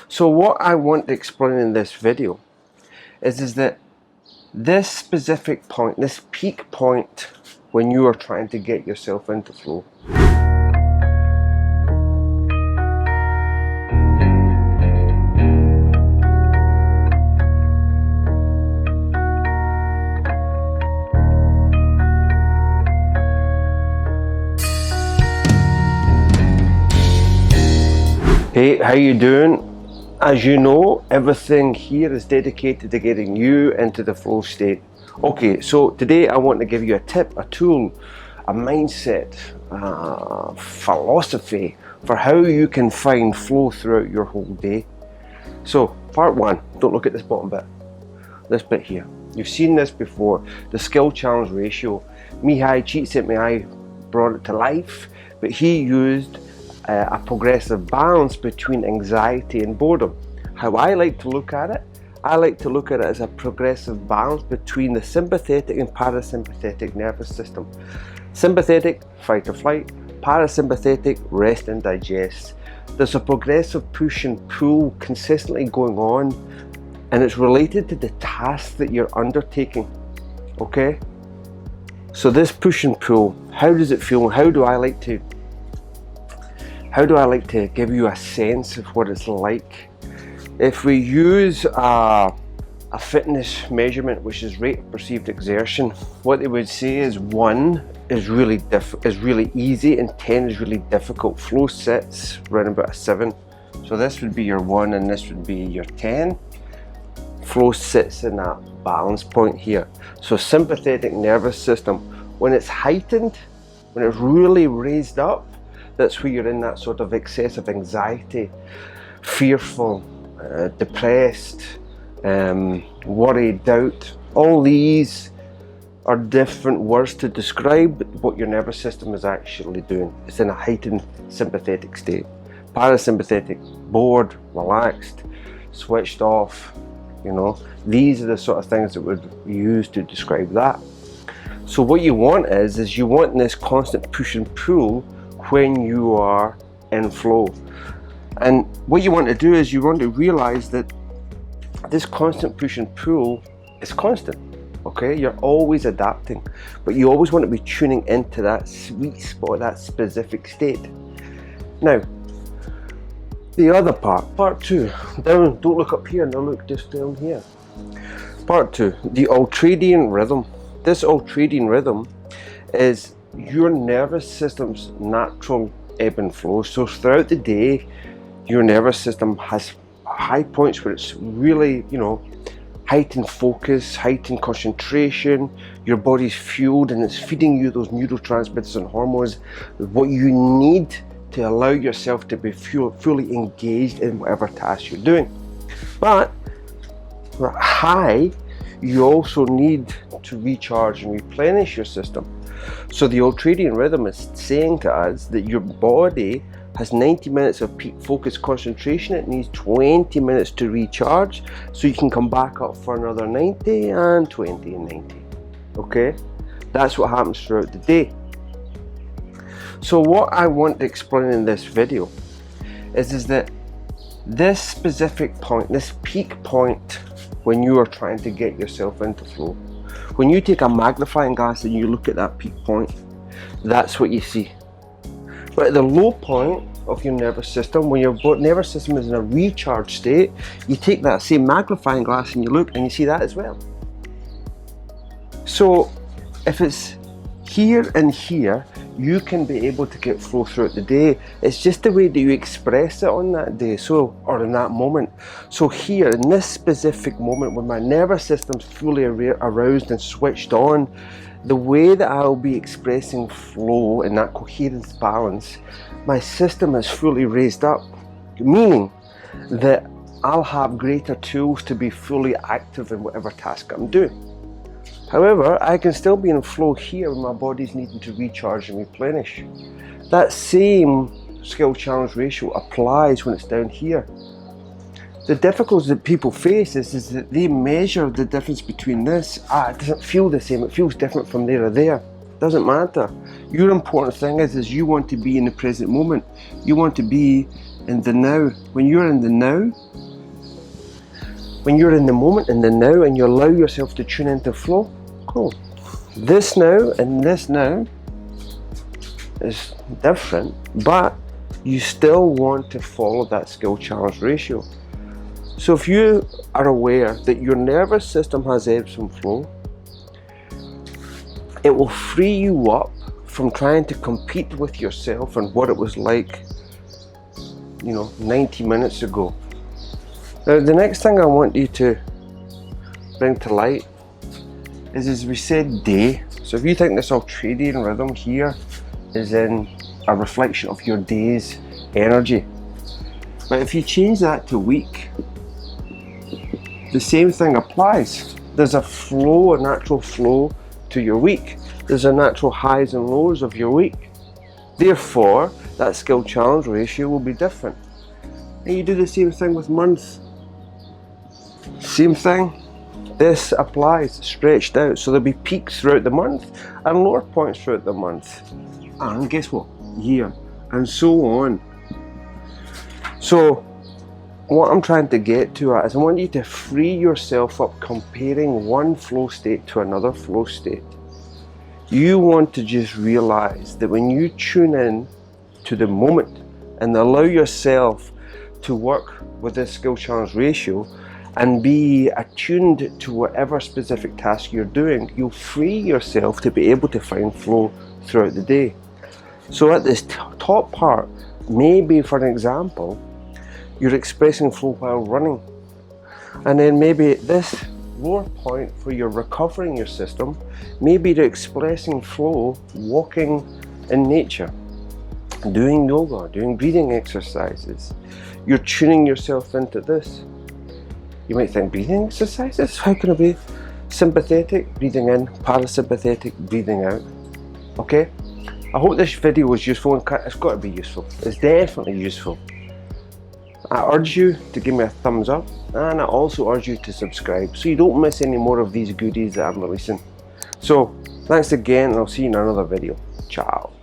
So what I want to explain in this video is that this specific point, this peak point when you are trying to get yourself into flow. Hey, how you doing? As you know, everything here is dedicated to getting you into the flow state. Okay, so today I want to give you a tip, a tool, a mindset, philosophy for how you can find flow throughout your whole day. So, part one, don't look at this bottom bit, this bit here. You've seen this before, the skill challenge ratio. Mihai Csikszentmihalyi brought it to life, but he used a progressive balance between anxiety and boredom. How I like to look at it, I like to look at it as a progressive balance between the sympathetic and parasympathetic nervous system. Sympathetic, fight or flight; parasympathetic, rest and digest. There's a progressive push and pull consistently going on, and it's related to the task that you're undertaking. Okay? So this push and pull, how does it feel? How do I like to give you a sense of what it's like? If we use a fitness measurement, which is rate of perceived exertion, what they would say is 1 is really easy and 10 is really difficult. Flow sits around about a 7. So this would be your 1 and this would be your 10. Flow sits in that balance point here. So sympathetic nervous system, when it's heightened, when it's really raised up, that's where you're in that sort of excessive anxiety, fearful, depressed, worried, doubt. All these are different words to describe what your nervous system is actually doing. It's in a heightened sympathetic state. Parasympathetic, bored, relaxed, switched off. You know, these are the sort of things that we'd use to describe that. So what you want is you want this constant push and pull when you are in flow. And what you want to do is you want to realize that this constant push and pull is constant. Okay, you're always adapting, but you always want to be tuning into that sweet spot, that specific state. Now, the other part two, don't look up here, no, look just down here. Part two, the ultradian rhythm. This ultradian rhythm is your nervous system's natural ebb and flow. So throughout the day, your nervous system has high points where it's really, heightened focus, heightened concentration. Your body's fueled and it's feeding you those neurotransmitters and hormones, what you need to allow yourself to be fully engaged in whatever task you're doing. But high, you also need to recharge and replenish your system. So the ultradian rhythm is saying to us that your body has 90 minutes of peak focus concentration. It needs 20 minutes to recharge, so you can come back up for another 90 and 20 and 90. Okay, that's what happens throughout the day. So what I want to explain in this video is that this specific point, this peak point when you are trying to get yourself into flow, when you take a magnifying glass and you look at that peak point, that's what you see. But at the low point of your nervous system, when your nervous system is in a recharged state, you take that same magnifying glass and you look and you see that as well. So if it's here and here, you can be able to get flow throughout the day. It's just the way that you express it on that day, or in that moment. So here, in this specific moment, when my nervous system's fully aroused and switched on, the way that I'll be expressing flow in that coherence balance, my system is fully raised up, meaning that I'll have greater tools to be fully active in whatever task I'm doing. However, I can still be in flow here when my body's needing to recharge and replenish. That same skill challenge ratio applies when it's down here. The difficulty that people face is that they measure the difference between this. It doesn't feel the same, it feels different from there or there. Doesn't matter. Your important thing is you want to be in the present moment. You want to be in the now. When you're in the now, when you're in the moment, in the now, and you allow yourself to tune into flow, cool. This now and this now is different, but you still want to follow that skill challenge ratio. So if you are aware that your nervous system has ebbs and flow, it will free you up from trying to compete with yourself and what it was like, 90 minutes ago. Now, the next thing I want you to bring to light is, as we said, day. So if you think this ultradian rhythm here is in a reflection of your day's energy, but if you change that to week, the same thing applies. There's a flow, a natural flow to your week. There's a natural highs and lows of your week. Therefore, that skill challenge ratio will be different. And you do the same thing with months. Same thing. This applies stretched out. So there'll be peaks throughout the month and lower points throughout the month. And guess what? Year. And so on. So what I'm trying to get to is I want you to free yourself up comparing one flow state to another flow state. You want to just realize that when you tune in to the moment and allow yourself to work with this skill challenge ratio and be attuned to whatever specific task you're doing, you'll free yourself to be able to find flow throughout the day. So at this top part, maybe for an example, you're expressing flow while running, and then maybe this lower point for your recovering your system, maybe you're expressing flow walking in nature, doing yoga, doing breathing exercises. You're tuning yourself into this. You might think, breathing exercises? How can I be sympathetic, breathing in, parasympathetic, breathing out? Okay? I hope this video was useful, and it's got to be useful. It's definitely useful. I urge you to give me a thumbs up, and I also urge you to subscribe so you don't miss any more of these goodies that I'm releasing. So, thanks again, and I'll see you in another video. Ciao.